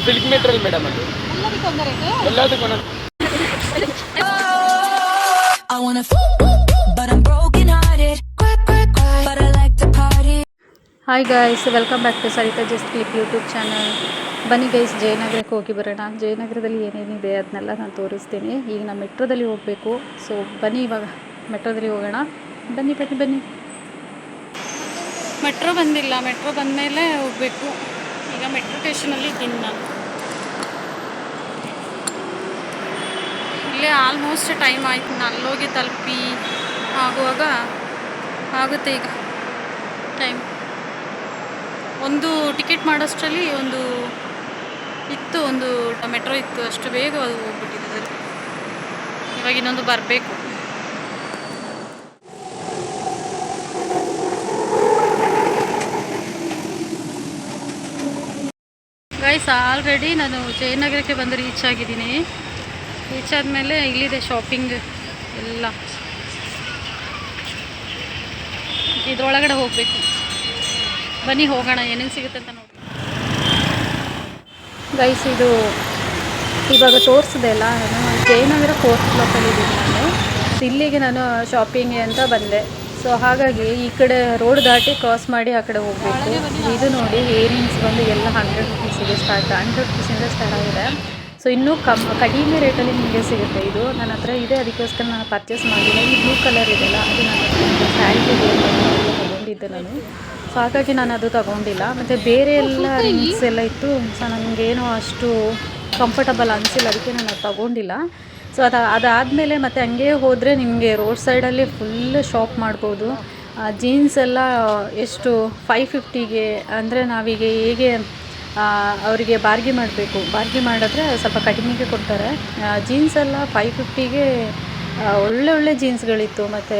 Silk material madam ಅದು ಎಲ್ಲದಕ್ಕೂ hi guys, welcome back to Saritha just click YouTube channel. ಬನ್ನಿ guys, ಜಯನಗರಕ್ಕೆ ಹೋಗಿ ಬರೋಣ. ಜಯನಗರದಲ್ಲಿ ಏನೇನಿದೆ ಅದನ್ನೆಲ್ಲ ನಾನು ತೋರಿಸ್ತೀನಿ. ಈಗ ನಾನು ಮೆಟ್ರೋದಲ್ಲಿ ಹೋಗಬೇಕು. ಸೊ ಬನ್ನಿ, ಇವಾಗ ಮೆಟ್ರೋದಲ್ಲಿ ಹೋಗೋಣ. ಬನ್ನಿ ಬನ್ನಿ ಬನ್ನಿ. ಮೆಟ್ರೋ ಬಂದಿಲ್ಲ, ಮೆಟ್ರೋ ಬಂದಮೇಲೆ ಹೋಗಬೇಕು. ಈಗ ಮೆಟ್ರೋ ಸ್ಟೇಷನಲ್ಲಿ ಇದ್ದೀನಿ ನಾನು. ಇಲ್ಲೇ ಆಲ್ಮೋಸ್ಟ್ ಟೈಮ್ ಆಯ್ತು. ನಾನು ಅಲ್ಲೋಗಿ ತಲುಪಿ ಆಗುವಾಗ ಆಗುತ್ತೆ ಈಗ ಟೈಮ್. ಒಂದು ಟಿಕೆಟ್ ಮಾಡೋಷ್ಟರಲ್ಲಿ ಒಂದು ಮೆಟ್ರೋ ಇತ್ತು, ಅಷ್ಟು ಬೇಗ ಅದು ಹೋಗ್ಬಿಟ್ಟಿದೆ. ಇವಾಗ ಇನ್ನೊಂದು ಬರಬೇಕು. ಗೈಸ್, ಆಲ್ರೆಡಿ ನಾನು ಜಯನಗರಕ್ಕೆ ಬಂದು ರೀಚ್ ಆಗಿದ್ದೀನಿ. ರೀಚ್ ಆದಮೇಲೆ ಇಲ್ಲಿದೆ ಶಾಪಿಂಗ್ ಎಲ್ಲ. ಇದ್ರೊಳಗಡೆ ಹೋಗಬೇಕು. ಬನ್ನಿ ಹೋಗೋಣ, ಏನೇನು ಸಿಗುತ್ತೆ ಅಂತ ನೋಡಿ. ಗೈಸ್, ಇದು ಇವಾಗ ತೋರಿಸಿದೆ ಅಲ್ಲ, ನಾನು ಜಯನಗರ 4th ಬ್ಲಾಕಲ್ಲಿ ಇದ್ದೀನಿ ನಾನು. ಇಲ್ಲಿಗೆ ನಾನು ಶಾಪಿಂಗ್ಗೆ ಅಂತ ಬಂದೆ. ಸೊ ಹಾಗಾಗಿ ಈ ಕಡೆ ರೋಡ್ ದಾಟಿ ಕ್ರಾಸ್ ಮಾಡಿ ಆ ಕಡೆ ಹೋಗಬೇಕು. ಇದು ನೋಡಿ, ಇಯರಿಂಗ್ಸ್ ಬಂದು ಎಲ್ಲ 100 ರುಪೀಸಿಗೆ ಸ್ಟಾರ್ಟ್, 100 ರುಪೀಸಿಂದ ಸ್ಟಾರ್ಟ್ ಆಗಿದೆ. ಸೊ ಇನ್ನೂ ಕಡಿಮೆ ರೇಟಲ್ಲಿ ನಿಮಗೆ ಸಿಗುತ್ತೆ. ಇದು ನನ್ನ ಹತ್ರ ಇದೆ, ಅದಕ್ಕೋಸ್ಕರ ನಾನು ಪರ್ಚೇಸ್ ಮಾಡಿಲ್ಲ. ಈ ಬ್ಲೂ ಕಲರ್ ಇದೆಯಲ್ಲ, ಅದು ನನ್ನ ಸ್ಯಾರಿಗೆ ತೊಗೊಂಡಿದ್ದೆ ನಾನು. ಸೊ ಹಾಗಾಗಿ ನಾನು ಅದು ತೊಗೊಂಡಿಲ್ಲ. ಮತ್ತು ಬೇರೆ ಎಲ್ಲ ರಿಂಗ್ಸ್ ಎಲ್ಲ ಇತ್ತು. ಸೊ ನನಗೇನೋ ಅಷ್ಟು ಕಂಫರ್ಟಬಲ್ ಅನಿಸಿಲ್ಲ, ಅದಕ್ಕೆ ನಾನು ಅದು ತೊಗೊಂಡಿಲ್ಲ. ಸೊ ಅದಾದಮೇಲೆ ಮತ್ತೆ ಹಂಗೆ ಹೋದರೆ ನಿಮಗೆ ರೋಡ್ ಸೈಡಲ್ಲಿ ಫುಲ್ ಶಾಪ್ ಮಾಡ್ಬೋದು. ಜೀನ್ಸ್ ಎಲ್ಲ ಎಷ್ಟು 550ಗೆ, ಅಂದರೆ ನಾವೀಗ ಹೇಗೆ ಅವರಿಗೆ ಬಾರ್ಗಿ ಮಾಡಬೇಕು, ಬಾರ್ಗಿ ಮಾಡಿದ್ರೆ ಸ್ವಲ್ಪ ಕಡಿಮೆಗೆ ಕೊಡ್ತಾರೆ. ಜೀನ್ಸ್ ಎಲ್ಲ 550ಗೆ ಒಳ್ಳೆ ಜೀನ್ಸ್ಗಳಿತ್ತು. ಮತ್ತು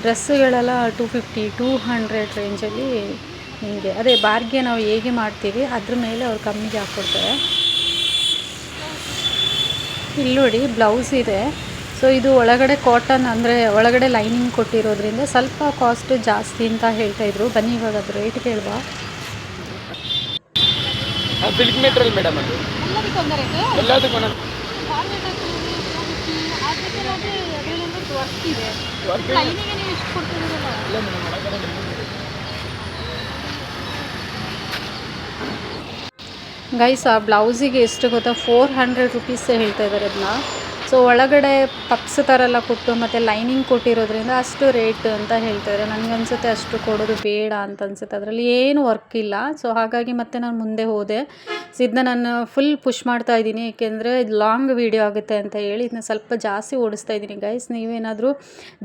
ಡ್ರೆಸ್ಸುಗಳೆಲ್ಲ 250 200 ರೇಂಜಲ್ಲಿ ನಿಮಗೆ ಅದೇ ಬಾರ್ಗೆ ನಾವು ಹೇಗೆ ಮಾಡ್ತೀವಿ ಅದ್ರ ಮೇಲೆ ಅವ್ರು ಕಮ್ಮಿಗೆ ಹಾಕ್ಕೊಡ್ತಾರೆ. ಇಲ್ಲಿ ನೋಡಿ, ಬ್ಲೌಸ್ ಇದೆ. ಸೊ ಇದು ಒಳಗಡೆ ಕಾಟನ್, ಅಂದರೆ ಒಳಗಡೆ ಲೈನಿಂಗ್ ಕೊಟ್ಟಿರೋದ್ರಿಂದ ಸ್ವಲ್ಪ ಕಾಸ್ಟ್ ಜಾಸ್ತಿ ಅಂತ ಹೇಳ್ತಾಯಿದ್ರು. ಬನ್ನಿ ಇವಾಗ ಅದು ರೇಟ್ ಕೇಳುವ. ಸಿಲ್ಕ್ ಮೆಟೀರಿಯಲ್ ಮೇಡಮ್ ಅದು ಎಲ್ಲದಕ್ಕೂ ಗೈಸ್, ಆ ಬ್ಲೌಸಿಗೆ ಎಷ್ಟು ಗೊತ್ತಾ, 400 ರುಪೀಸ್ ಹೇಳ್ತಾ ಇದ್ದಾರೆ ಅದನ್ನ. ಸೊ ಒಳಗಡೆ ಪಕ್ಸ್ ಥರ ಎಲ್ಲ ಕೊಟ್ಟು ಮತ್ತು ಲೈನಿಂಗ್ ಕೊಟ್ಟಿರೋದ್ರಿಂದ ಅಷ್ಟು ರೇಟ್ ಅಂತ ಹೇಳ್ತಾರೆ. ನನಗನ್ಸುತ್ತೆ ಅಷ್ಟು ಕೊಡೋದು ಬೇಡ ಅಂತ ಅನಿಸುತ್ತೆ. ಅದರಲ್ಲಿ ಏನು ವರ್ಕ್ ಇಲ್ಲ. ಸೊ ಹಾಗಾಗಿ ಮತ್ತೆ ನಾನು ಮುಂದೆ ಹೋದೆ. ಸೊ ಇದನ್ನ ನಾನು ಫುಲ್ ಪುಷ್ ಮಾಡ್ತಾ ಇದ್ದೀನಿ, ಏಕೆಂದರೆ ಇದು ಲಾಂಗ್ ವೀಡಿಯೋ ಆಗುತ್ತೆ ಅಂತ ಹೇಳಿ ಇದನ್ನ ಸ್ವಲ್ಪ ಜಾಸ್ತಿ ಓಡಿಸ್ತಾ ಇದ್ದೀನಿ. ಗೈಸ್, ನೀವೇನಾದರೂ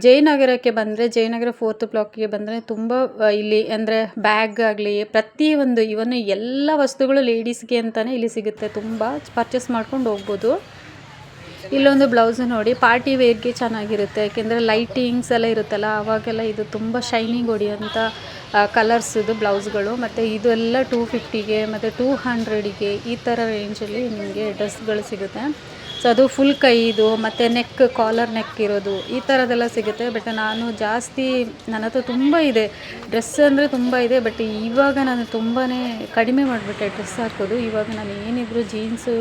ಜಯನಗರಕ್ಕೆ ಬಂದರೆ, ಜಯನಗರ 4th ಬ್ಲಾಕ್ಗೆ ಬಂದರೆ ತುಂಬ ಇಲ್ಲಿ ಅಂದರೆ ಬ್ಯಾಗ್ ಆಗಲಿ, ಪ್ರತಿಯೊಂದು ಇವನು ಎಲ್ಲ ವಸ್ತುಗಳು ಲೇಡೀಸ್ಗೆ ಅಂತಲೇ ಇಲ್ಲಿ ಸಿಗುತ್ತೆ. ತುಂಬ ಪರ್ಚೇಸ್ ಮಾಡ್ಕೊಂಡು ಹೋಗ್ಬೋದು. ಇಲ್ಲೊಂದು ಬ್ಲೌಸ್ ನೋಡಿ, ಪಾರ್ಟಿ ವೇರ್ಗೆ ಚೆನ್ನಾಗಿರುತ್ತೆ. ಯಾಕೆಂದರೆ ಲೈಟಿಂಗ್ಸ್ ಎಲ್ಲ ಇರುತ್ತಲ್ಲ, ಆವಾಗೆಲ್ಲ ಇದು ತುಂಬ ಶೈನಿಂಗ್ ಹೊಡಿಯೋಂಥ ಕಲರ್ಸಿದು ಬ್ಲೌಸ್ಗಳು. ಮತ್ತು ಇದು ಎಲ್ಲ 250ಗೆ ಮತ್ತು 200ಗೆ ಈ ಥರ ರೇಂಜಲ್ಲಿ ನಿಮಗೆ ಡ್ರೆಸ್ಗಳು ಸಿಗುತ್ತೆ. ಸೊ ಅದು ಫುಲ್ ಕೈದು ಮತ್ತು ನೆಕ್, ಕಾಲರ್ ನೆಕ್ ಇರೋದು ಈ ಥರದ್ದೆಲ್ಲ ಸಿಗುತ್ತೆ. ಬಟ್ ನಾನು ಜಾಸ್ತಿ, ನನ್ನ ಹತ್ರ ತುಂಬ ಇದೆ ಡ್ರೆಸ್, ಅಂದರೆ ತುಂಬ ಇದೆ. ಬಟ್ ಇವಾಗ ನಾನು ತುಂಬಾ ಕಡಿಮೆ ಮಾಡಿಬಿಟ್ಟೆ ಡ್ರೆಸ್ ಹಾಕೋದು. ಇವಾಗ ನಾನು ಏನಿದ್ರು ಜೀನ್ಸು,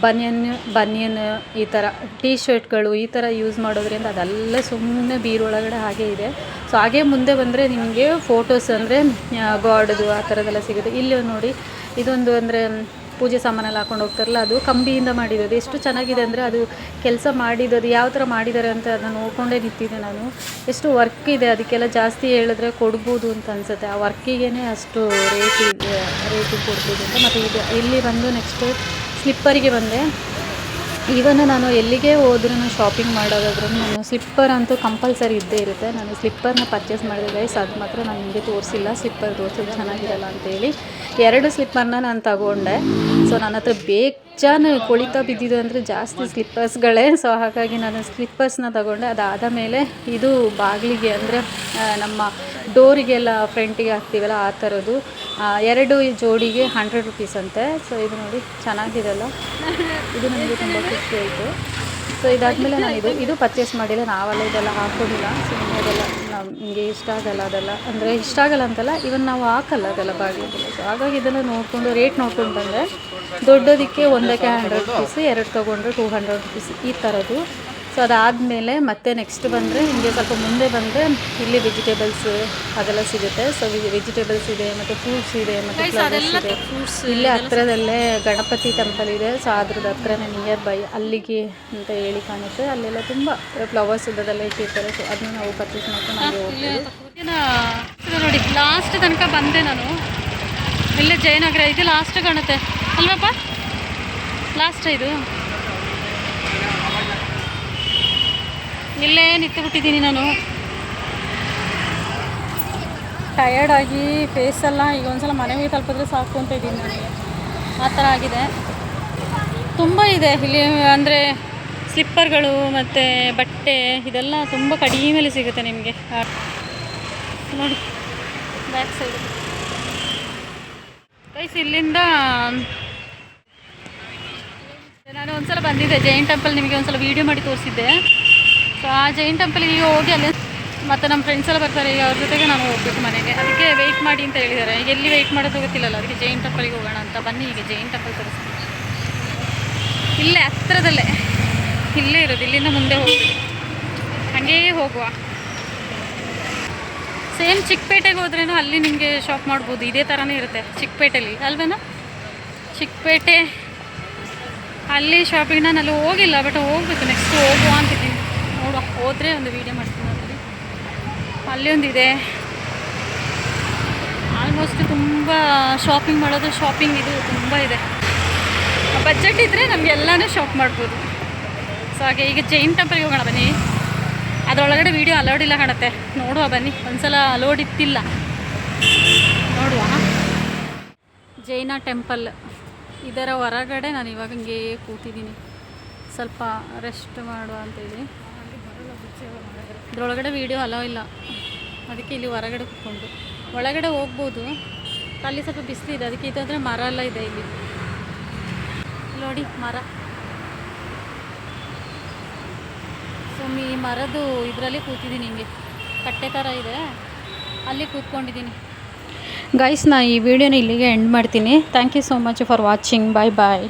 ಬನಿಯನ್ ಈ ಥರ ಟೀ ಶರ್ಟ್ಗಳು ಈ ಥರ ಯೂಸ್ ಮಾಡೋದ್ರಿಂದ ಅದೆಲ್ಲ ಸುಮ್ಮನೆ ಬೀರೊಳಗಡೆ ಹಾಗೇ ಇದೆ. ಸೊ ಹಾಗೆ ಮುಂದೆ ಬಂದರೆ ನಿಮಗೆ ಫೋಟೋಸ್, ಅಂದರೆ ಗಾಡ್ದು ಆ ಥರದ್ದೆಲ್ಲ ಸಿಗುತ್ತೆ. ಇಲ್ಲಿ ನೋಡಿ, ಇದೊಂದು ಅಂದರೆ ಪೂಜೆ ಸಾಮಾನೆಲ್ಲ ಹಾಕೊಂಡು ಹೋಗ್ತಾರಲ್ಲ, ಅದು ಕಂಬಿಯಿಂದ ಮಾಡಿರೋದು. ಎಷ್ಟು ಚೆನ್ನಾಗಿದೆ ಅಂದರೆ ಅದು ಕೆಲಸ ಮಾಡಿದ್ದು ಯಾವ ಥರ ಮಾಡಿದ್ದಾರೆ ಅಂತ ಅದನ್ನು ನೋಡಿಕೊಂಡೇ ನಿಂತಿದ್ದೆ ನಾನು. ಎಷ್ಟು ವರ್ಕ್ ಇದೆ, ಅದಕ್ಕೆಲ್ಲ ಜಾಸ್ತಿ ಹೇಳಿದ್ರೆ ಕೊಡ್ಬೋದು ಅಂತ ಅನಿಸುತ್ತೆ. ಆ ವರ್ಕಿಗೇ ಅಷ್ಟು ರೇಟು ಕೊಡ್ಬೋದು ಅಂತ. ಮತ್ತು ಇದು ಇಲ್ಲಿ ಬಂದು ನೆಕ್ಸ್ಟ್ ಸ್ಲಿಪ್ಪರಿಗೆ ಬಂದೆ. ಈವನ್ ನಾನು ಎಲ್ಲಿಗೆ ಹೋದ್ರೂ ಶಾಪಿಂಗ್ ಮಾಡೋದಾದ್ರೂ ನಾನು ಸ್ಲಿಪ್ಪರ್ ಅಂತೂ ಕಂಪಲ್ಸರಿ ಇದ್ದೇ ಇರುತ್ತೆ. ನಾನು ಸ್ಲಿಪ್ಪರ್ನ ಪರ್ಚೇಸ್ ಮಾಡಿದೆ ಗೈಸ್, ಅದು ಮಾತ್ರ ನಾನು ನಿಮಗೆ ತೋರಿಸಿಲ್ಲ. ಸ್ಲಿಪ್ಪರ್ ತೋರಿಸೋದು ಚೆನ್ನಾಗಿರಲ್ಲ ಅಂತೇಳಿ 2 ಸ್ಲಿಪ್ಪರ್ನ ನಾನು ತಗೊಂಡೆ. ಸೊ ನನ್ನ ಹತ್ರ ಬೇಜಾನು ಕೊಳಿತಾ ಬಿದ್ದಿದ್ದು ಅಂದರೆ ಜಾಸ್ತಿ ಸ್ಲಿಪ್ಪರ್ಸ್ಗಳೇ. ಸೊ ಹಾಗಾಗಿ ನಾನು ಸ್ಲಿಪ್ಪರ್ಸ್ನ ತಗೊಂಡೆ. ಅದಾದ ಮೇಲೆ ಇದು ಬಾಗಿಲಿಗೆ, ಅಂದರೆ ನಮ್ಮ ಡೋರಿಗೆಲ್ಲ ಫ್ರಂಟಿಗೆ ಹಾಕ್ತೀವಲ್ಲ ಆ ಥರದ್ದು 2 ಜೋಡಿಗೆ 100 ರುಪೀಸ್ ಅಂತೆ. ಸೊ ಇದು ನೋಡಿ ಚೆನ್ನಾಗಿದೆಲ್ಲ, ಇದು ನನಗೆ ತುಂಬ ಖುಷಿ ಆಯಿತು. ಸೊ ಇದಾದಮೇಲೆ ನಾನು ಇದು ಪರ್ಚೇಸ್ ಮಾಡಿಲ್ಲ, ನಾವೆಲ್ಲ ಇದೆಲ್ಲ ಹಾಕೋದಿಲ್ಲ. ಸೊ ಅದೆಲ್ಲ ನಮಗೆ ಇಷ್ಟ ಆಗಲ್ಲ, ಅದೆಲ್ಲ ಅಂದರೆ ಇಷ್ಟ ಆಗಲ್ಲ ಅಂತಲ್ಲ, ಇವನ್ ನಾವು ಹಾಕಲ್ಲ ಅದೆಲ್ಲ ಬಾಗಿಲಿಗೆಲ್ಲ. ಸೊ ಹಾಗಾಗಿ ಇದೆಲ್ಲ ನೋಡಿಕೊಂಡು ರೇಟ್ ನೋಡ್ಕೊಂಡು ಬಂದರೆ ದೊಡ್ಡದಕ್ಕೆ ಒಂದಕ್ಕೆ 100 ರುಪೀಸ್, 2 ತೊಗೊಂಡ್ರೆ 200 ರುಪೀಸ್ ಈ ಥರದ್ದು. ಸೊ ಅದಾದಮೇಲೆ ಮತ್ತೆ ನೆಕ್ಸ್ಟ್ ಬಂದರೆ ಹಿಂಗೆ ಸ್ವಲ್ಪ ಮುಂದೆ ಬಂದರೆ ಇಲ್ಲಿ ವೆಜಿಟೇಬಲ್ಸ್ ಅದೆಲ್ಲ ಸಿಗುತ್ತೆ. ಸೊ ವೆಜಿಟೇಬಲ್ಸ್ ಇದೆ ಮತ್ತು ಫ್ರೂಟ್ಸ್ ಇದೆ ಮತ್ತು ಫ್ಲವರ್ಸ್ ಇದೆ. ಇಲ್ಲೇ ಹತ್ರದಲ್ಲೇ ಗಣಪತಿ ಟೆಂಪಲ್ ಇದೆ. ಸೊ ಅದ್ರದ್ದು ಹತ್ರನೇ ನಿಯರ್ ಬೈ ಅಲ್ಲಿಗೆ ಅಂತ ಹೇಳಿ ಕಾಣುತ್ತೆ. ಅಲ್ಲೆಲ್ಲ ತುಂಬ ಫ್ಲವರ್ಸ್ ಅದೆಲ್ಲ ಇಟ್ಟಿರ್ತಾರೆ. ಸೊ ಅದನ್ನ ನಾವು ಪರ್ಚೇಸ್ ಮಾಡ್ಕೊಂಡು ಹಾಗೆ ಹೋಗ್ತೀವಿ. ನೋಡಿ ಲಾಸ್ಟ್ ತನಕ ಬಂದೆ ನಾನು. ಇಲ್ಲೇ ಜಯನಗರ ಇದು ಲಾಸ್ಟ್ ಕಾಣುತ್ತೆ ಅಲ್ವಪ್ಪ, ಲಾಸ್ಟ್ ಇದು. ಇಲ್ಲೇ ನಿಂತುಬಿಟ್ಟಿದ್ದೀನಿ ನಾನು, ಟಯರ್ಡಾಗಿ ಫೇಸೆಲ್ಲ ಈಗ ಒಂದ್ಸಲ ಮನೆಗೆ ತಲುಪಿದ್ರೆ ಸಾಕು ಅಂತ ಇದ್ದೀನಿ ನನಗೆ, ಆ ಥರ ಆಗಿದೆ. ತುಂಬ ಇದೆ ಇಲ್ಲಿ, ಅಂದರೆ ಸ್ಲಿಪ್ಪರ್ಗಳು ಮತ್ತು ಬಟ್ಟೆ ಇದೆಲ್ಲ ತುಂಬ ಕಡಿಮೆಲಿ ಸಿಗುತ್ತೆ ನಿಮಗೆ. ನೋಡಿ ಬ್ಯಾಕ್ ಸೈಡ್ ಗೈಸ್, ಇಲ್ಲಿಂದ ನಾನು ಒಂದ್ಸಲ ಬಂದಿದ್ದೆ ಜೈನ್ ಟೆಂಪಲ್, ನಿಮಗೆ ಒಂದ್ಸಲ ವೀಡಿಯೋ ಮಾಡಿ ತೋರಿಸಿದ್ದೆ. ಸೊ ಆ ಜೈನ್ ಟೆಂಪಲ್ಗೆ ಈಗ ಹೋಗಿ ಅಲ್ಲಿ ಮತ್ತು ನಮ್ಮ ಫ್ರೆಂಡ್ಸ್ ಎಲ್ಲ ಬರ್ತಾರೆ, ಈಗ ಅವ್ರ ಜೊತೆಗೆ ನಾನು ಹೋಗ್ಬೇಕು ಮನೆಗೆ. ಅದಕ್ಕೆ ವೆಯ್ಟ್ ಮಾಡಿ ಅಂತ ಹೇಳಿದ್ದಾರೆ. ಈಗ ಎಲ್ಲಿ ವೆಯ್ಟ್ ಮಾಡೋದು ಗೊತ್ತಿಲ್ಲಲ್ಲ, ಅದಕ್ಕೆ ಜೈನ್ ಟೆಂಪಲ್ಗೆ ಹೋಗೋಣ ಅಂತ. ಬನ್ನಿ ಈಗ ಜೈನ್ ಟೆಂಪಲ್ ತೋರಿಸ್ತೀನಿ. ಇಲ್ಲೇ ಹತ್ರದಲ್ಲೇ ಇಲ್ಲೇ ಇರೋದು, ಇಲ್ಲಿಂದ ಮುಂದೆ ಹೋಗ್ಬೇಕು, ಹಾಗೇ ಹೋಗುವ. ಸೇಮ್ ಚಿಕ್ಕಪೇಟೆಗೆ ಹೋದ್ರೇನು ಅಲ್ಲಿ ನಿಮಗೆ ಶಾಪ್ ಮಾಡ್ಬೋದು, ಇದೇ ಥರನೇ ಇರುತ್ತೆ ಚಿಕ್ಕಪೇಟೆಯಲ್ಲಿ ಅಲ್ವೇನಾ. ಚಿಕ್ಕಪೇಟೆ ಅಲ್ಲಿ ಶಾಪಿಂಗ್ ನಾನು ಅಲ್ಲಿ ಹೋಗಿಲ್ಲ, ಬಟ್ ಹೋಗ್ಬೇಕು, ನೆಕ್ಸ್ಟ್ ಹೋಗುವ ಅಂತಿದ್ದೀನಿ. ನೋಡುವ, ಹೋದರೆ ಒಂದು ವೀಡಿಯೋ ಮಾಡ್ತೀನಿ ಅದರಲ್ಲಿ. ಅಲ್ಲಿ ಒಂದಿದೆ, ಆಲ್ಮೋಸ್ಟ್ ತುಂಬ ಶಾಪಿಂಗ್ ಮಾಡೋದು, ಶಾಪಿಂಗ್ ಇದು ತುಂಬ ಇದೆ. ಬಜೆಟ್ ಇದ್ದರೆ ನಮಗೆಲ್ಲನೂ ಶಾಪ್ ಮಾಡ್ಬೋದು. ಸೊ ಹಾಗೆ ಈಗ ಜೈನ್ ಟೆಂಪಲ್ಗೆ ಹೋಗೋಣ ಬನ್ನಿ. ಅದರೊಳಗಡೆ ವೀಡಿಯೋ ಅಲೋಡ್ ಇಲ್ಲ ಕಾಣುತ್ತೆ, ನೋಡುವ ಬನ್ನಿ. ಒಂದ್ಸಲ ಅಲೋಡ್ ಇತ್ತಿಲ್ಲ, ನೋಡುವ. ಜೈನ ಟೆಂಪಲ್ ಇದರ ಹೊರಗಡೆ ನಾನು ಇವಾಗ ಹಿಂಗೆ ಕೂತಿದ್ದೀನಿ, ಸ್ವಲ್ಪ ರೆಸ್ಟ್ ಮಾಡುವ ಅಂತೇಳಿ. ಇದರೊಳಗಡೆ ವೀಡಿಯೋ ಅಲೋ ಇಲ್ಲ, ಅದಕ್ಕೆ ಇಲ್ಲಿ ಹೊರಗಡೆ ಕೂತ್ಕೊಂಡು. ಒಳಗಡೆ ಹೋಗ್ಬೋದು, ಅಲ್ಲಿ ಸ್ವಲ್ಪ ಬಿಸಿಲಿದೆ, ಅದಕ್ಕೆ ಇದಾದರೆ ಮರ ಎಲ್ಲ ಇದೆ ಇಲ್ಲಿ ನೋಡಿ, ಮರ. ಸೊ ಈ ಮರದ್ದು ಇದರಲ್ಲಿ ಕೂತಿದ್ದೀನಿ, ಹಿಂಗೆ ಕಟ್ಟೆ ಥರ ಇದೆ, ಅಲ್ಲಿ ಕೂತ್ಕೊಂಡಿದ್ದೀನಿ. ಗೈಸ್, ನಾನು ಈ ವಿಡಿಯೋನ ಇಲ್ಲಿಗೆ ಎಂಡ್ ಮಾಡ್ತೀನಿ. Thank you so much for watching. Bye bye.